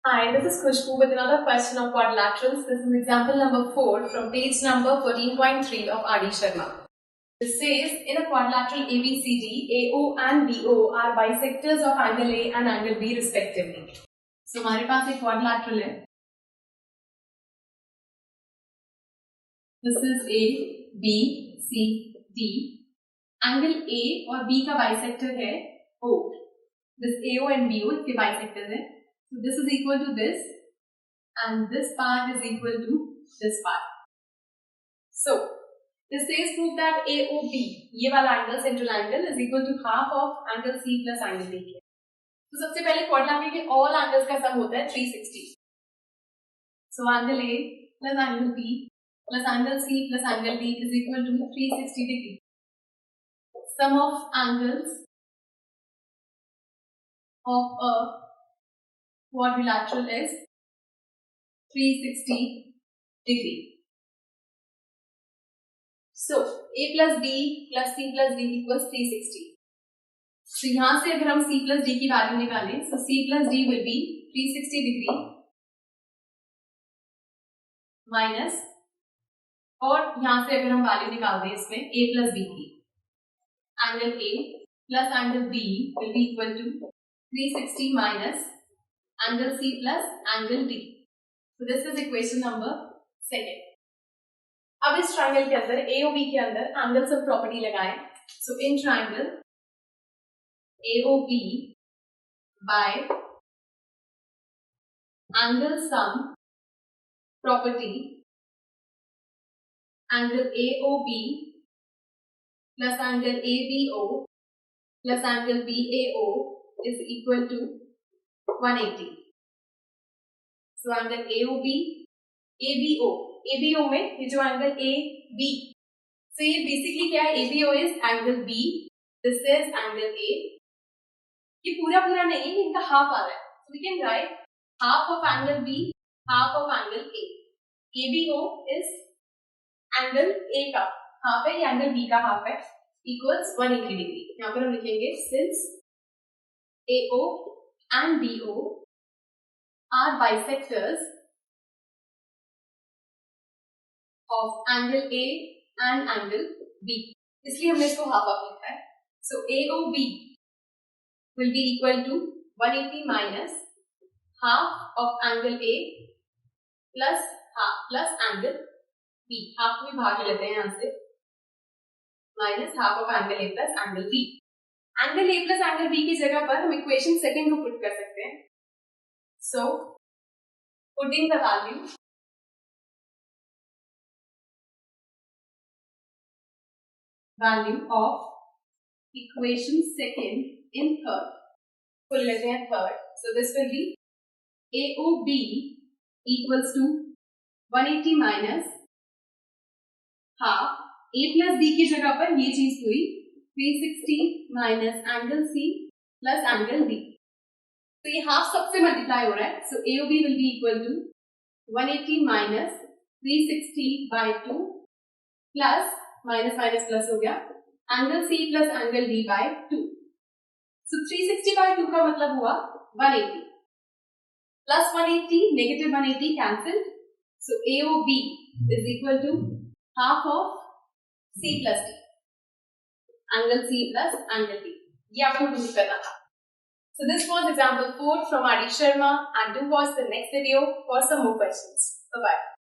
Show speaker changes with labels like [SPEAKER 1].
[SPEAKER 1] Hi, this is Khushbu with another question of quadrilaterals. This is example number 4 from page number 14.3 of R.D. Sharma. This says, in a quadrilateral ABCD, AO and BO are bisectors of angle A and angle B respectively. So, हमारे पास एक quadrilateral है. This is A, B, C, D. Angle A और B का bisector है O. This AO and BO इसके bisectors हैं. So this is equal to this and this part is equal to this part. So this says prove that AOB, ये वाला angle, central angle is equal to half of angle C plus angle D. तो सबसे पहले quadrilateral के all angles का sum होता है 360. So angle A plus angle B plus angle C plus angle D is equal to 360 degree. Sum of angles of a quadrilateral is 360 degree. So A plus B plus C plus D equals 360. So यहाँ से अगर हम C plus D की value निकालें, so C plus D will be 360 degree minus, और यहाँ से अगर हम वैल्यू निकाल दें इसमें A plus B की, angle A plus angle B will be equal to 360 minus angle C plus angle D. So this is equation number 2. अब इस ट्राइंगल के अंदर AOB के अंदर एंगल्स ऑफ प्रॉपर्टी लगाएं. So in triangle AOB by angle sum property, angle AOB plus angle ABO plus angle BAO is equal to 180. So angle AOB, ABO में ये जो एंगल AB, so ये basically क्या है, ABO is angle B, this is angle A. ये पूरा नहीं, इनका हाफ आ रहा है. So we can write half of angle B, half of angle A. ABO is angle A का हाफ है, ये एंगल B का हाफ है, equals 180 डिग्री. यहाँ पर हम लिखेंगे since AO and BO are bisectors of angle A and angle B. इसलिए हमने इसको हाफ ऑफ लिखा है. So AOB will be equal to 180 minus half of angle A plus angle B. Half में भाग लेते हैं यहाँ से, minus half of angle A plus angle B. Angle A plus angle B की जगह पर हम इक्वेशन सेकंड को पुट कर सकते हैं. So putting the value of equation second in third. Put लेते हैं third. So this will be AOB equals to 180 minus half A plus B की जगह पर ये चीज हुई 360 minus angle C plus angle D. तो ये हाफ सबसे मल्टीप्लाई हो रहा है. So AOB will be equal to 180 minus 360 by 2 plus minus plus हो गया angle C plus angle D by 2. So 360 by 2 का मतलब हुआ 180 plus 180 negative 180 cancelled. So AOB is equal to half of C plus D, angle C plus angle D. ये आपको prove करना था. So this was example 4 from R.D. Sharma, and do watch the next video for some more questions. Bye bye.